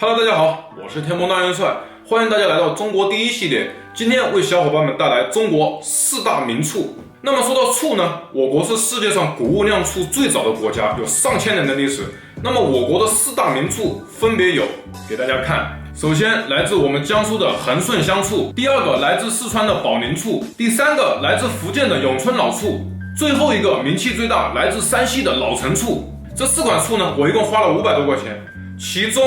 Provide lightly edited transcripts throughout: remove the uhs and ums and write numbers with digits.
Hello， 大家好，我是天蓬大元帅，欢迎大家来到中国第一系列。今天为小伙伴们带来中国4大名醋。那么说到醋呢，我国是世界上谷物酿醋最早的国家，有上千年的历史。那么我国的4大名醋分别有，给大家看。首先来自我们江苏的恒顺香醋，第二个来自四川的保宁醋，第三个来自福建的永春老醋，最后一个名气最大，来自山西的老陈醋。这4款醋呢，我一共花了500多块钱，其中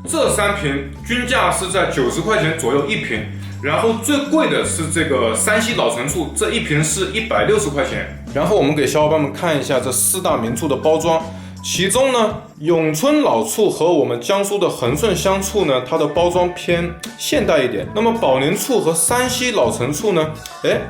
这3瓶均价是在90块钱左右一瓶，然后最贵的是这个山西老陈醋，这一瓶是160块钱。然后我们给小伙伴们看一下这4大名醋的包装，其中呢，永春老醋和我们江苏的恒顺香醋呢，它的包装偏现代一点。那么保宁醋和山西老陈醋呢，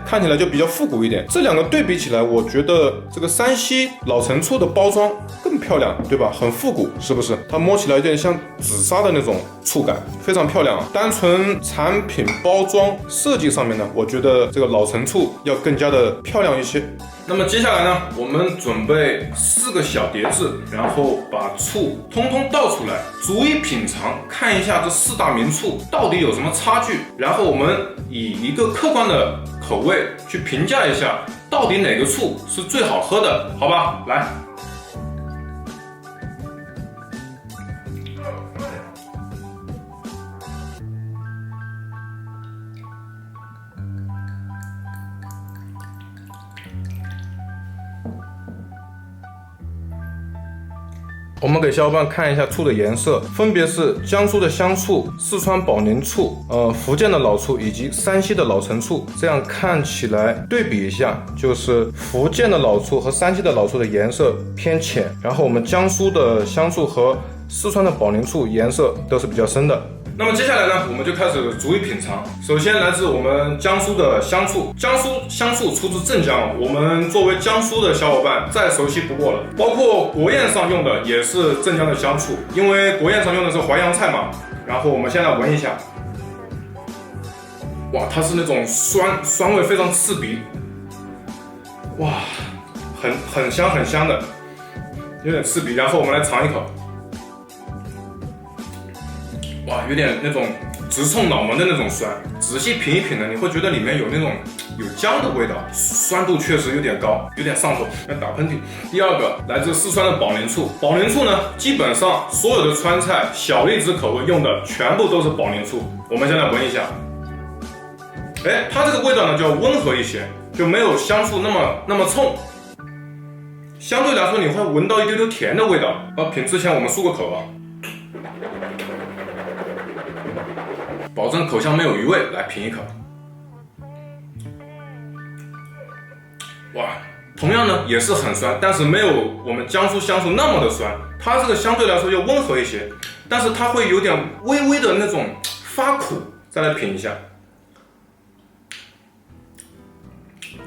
看起来就比较复古一点。这两个对比起来，我觉得这个山西老陈醋的包装更漂亮，对吧？很复古，是不是？它摸起来有点像紫砂的那种触感，非常漂亮啊。单纯产品包装设计上面呢，我觉得这个老陈醋要更加的漂亮一些。那么接下来呢，我们准备4个小碟子，然后把醋通通倒出来，逐一品尝，看一下这4大名醋到底有什么差距，然后我们以一个客观的口味去评价一下，到底哪个醋是最好喝的，好吧？来。我们给小伙伴看一下醋的颜色，分别是江苏的香醋、四川保宁醋、福建的老醋以及山西的老陈醋。这样看起来对比一下，就是福建的老醋和山西的老醋的颜色偏浅，然后我们江苏的香醋和四川的保宁醋颜色都是比较深的。那么接下来呢，我们就开始逐一品尝。首先来自我们江苏的香醋，江苏香醋出自镇江，我们作为江苏的小伙伴再熟悉不过了。包括国宴上用的也是镇江的香醋，因为国宴上用的是淮扬菜嘛。然后我们先来闻一下，哇，它是那种酸味非常刺鼻，哇，很香的，有点刺鼻。然后我们来尝一口。哇，有点那种直冲脑门的那种酸，仔细品一品呢，你会觉得里面有那种有姜的味道，酸度确实有点高，有点上头，要打喷嚏。第二个来自四川的保宁醋，保宁醋呢，基本上所有的川菜小栗子口味用的全部都是保宁醋。我们先来闻一下，它这个味道呢就温和一些，就没有香醋那么冲，相对来说你会闻到一丢丢甜的味道。品之前我们漱个口啊。保证口腔没有余味，来品一口。哇，同样呢也是很酸，但是没有我们江苏香醋那么的酸，它这个相对来说要温和一些，但是它会有点微微的那种发苦。再来品一下，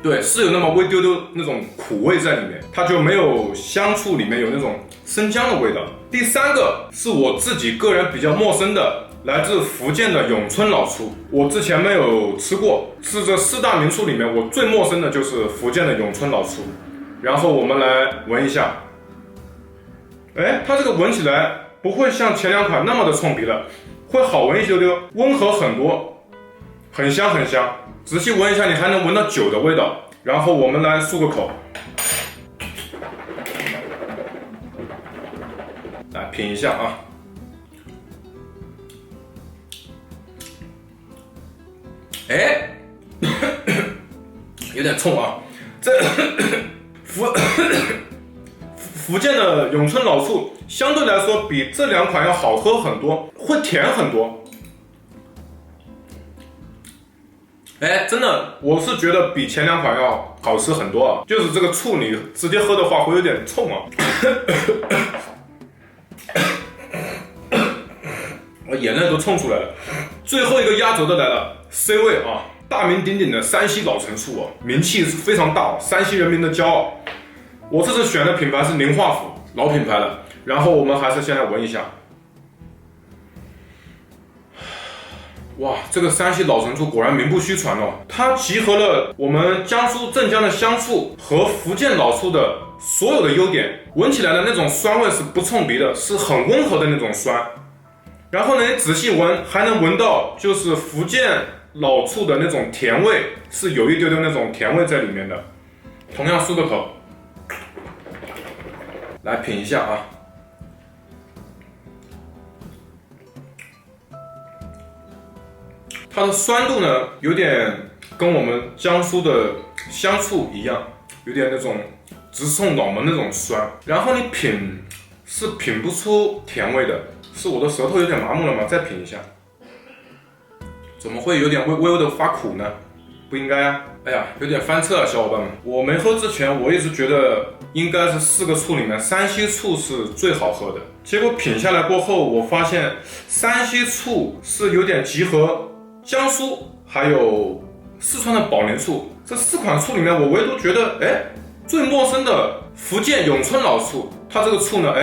对，是有那么微丢丢那种苦味在里面，它就没有香醋里面有那种生姜的味道。第3个是我自己个人比较陌生的。来自福建的永春老醋，我之前没有吃过，是这4大名醋里面我最陌生的就是福建的永春老醋。然后我们来闻一下，它这个闻起来不会像前2款那么的冲鼻了，会好闻一丢丢，温和很多，很香。仔细闻一下，你还能闻到酒的味道。然后我们来漱个口，来品一下啊。有点冲啊！这福建的永春老醋相对来说比这2款要好喝很多，会甜很多。真的，我是觉得比前2款要好吃很多啊！就是这个醋你直接喝的话会有点冲啊，我眼泪都冲出来了。最后一个压轴的来了 ，C 位啊！大名鼎鼎的山西老陈醋名气非常大，山西人民的骄傲。我这次选的品牌是宁化府，老品牌了。然后我们还是先来闻一下，哇，这个山西老陈醋果然名不虚传哦，它集合了我们江苏镇江的香醋和福建老醋的所有的优点，闻起来的那种酸味是不冲鼻的，是很温和的那种酸。然后呢，你仔细闻还能闻到就是福建老醋的那种甜味，是有一丢丢那种甜味在里面的。同样漱个口，来品一下啊。它的酸度呢，有点跟我们江苏的香醋一样，有点那种直冲脑门那种酸。然后你品是品不出甜味的，是我的舌头有点麻木了吗？再品一下，怎么会有点微微的发苦呢？不应该啊！哎呀，有点翻车了，小伙伴们。我没喝之前，我一直觉得应该是4个醋里面山西醋是最好喝的。结果品下来过后，我发现山西醋是有点集合江苏还有四川的宝林醋。这4款醋里面，我唯独觉得，最陌生的福建永春老醋，它这个醋呢，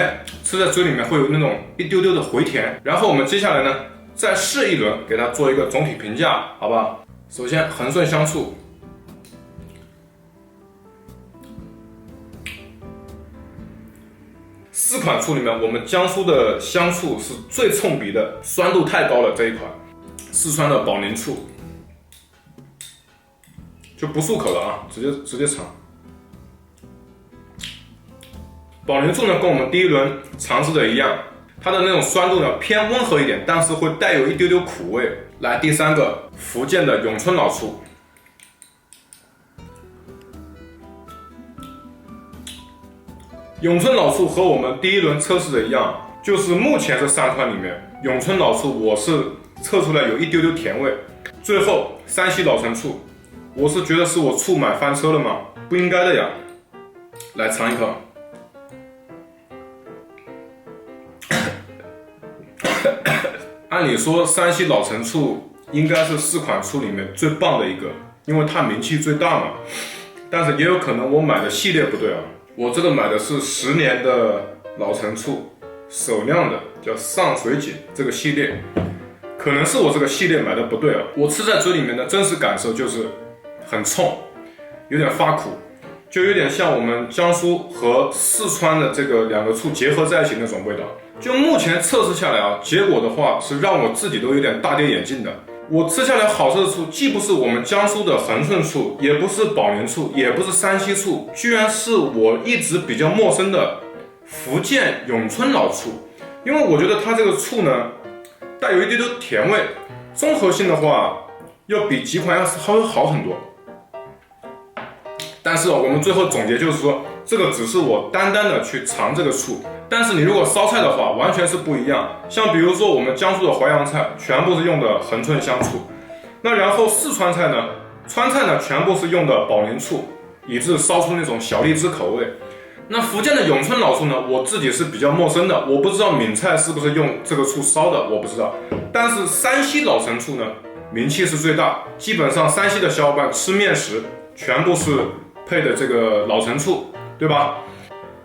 吃在嘴里面会有那种一丢丢的回甜。然后我们接下来呢，再试一轮，给它做一个总体评价，好不好？首先，恒顺香醋，4款醋里面，我们江苏的香醋是最冲鼻的，酸度太高了这一款。四川的宝林醋就不漱口了啊，直接尝。宝林醋呢，跟我们第一轮尝试的一样，它的那种酸度呢偏温和一点，但是会带有一丢丢苦味。来，第3个，福建的永春老醋。永春老醋和我们第一轮测试的一样，就是目前这3款里面，永春老醋我是测出来有一丢丢甜味。最后山西老陈醋，我是觉得是我醋买翻车了吗？不应该的呀。来尝一口。按理说山西老陈醋应该是4款醋里面最棒的一个，因为它名气最大嘛。但是也有可能我买的系列不对啊，我这个买的是10年的老陈醋，首酿的，叫上水井这个系列，可能是我这个系列买的不对啊。我吃在嘴里面的真实感受就是很冲，有点发苦，就有点像我们江苏和四川的这个2个醋结合在一起那种味道。就目前测试下来啊，结果的话是让我自己都有点大跌眼镜的。我吃下来好吃的醋，既不是我们江苏的恒顺醋，也不是宝林醋，也不是山西醋，居然是我一直比较陌生的福建永春老醋。因为我觉得它这个醋呢，带有一丢丢甜味，综合性的话要比几款要稍微好很多。但是我们最后总结就是说，这个只是我单单的去尝这个醋，但是你如果烧菜的话，完全是不一样。像比如说我们江苏的淮扬菜，全部是用的恒顺香醋，那然后四川菜呢，川菜呢，全部是用的宝林醋，以致烧出那种小荔枝口味。那福建的永春老醋呢，我自己是比较陌生的，我不知道闽菜是不是用这个醋烧的，我不知道。但是山西老陈醋呢，名气是最大，基本上山西的小伙伴吃面食全部是配的这个老陈醋，对吧？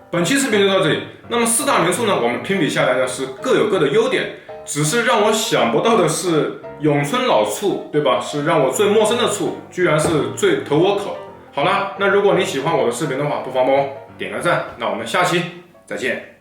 本期视频就到这里。那么4大名醋呢，我们评比下来呢是各有各的优点，只是让我想不到的是永春老醋，对吧？是让我最陌生的醋，居然是最投我口。好了，那如果你喜欢我的视频的话，不妨帮我点个赞。那我们下期再见。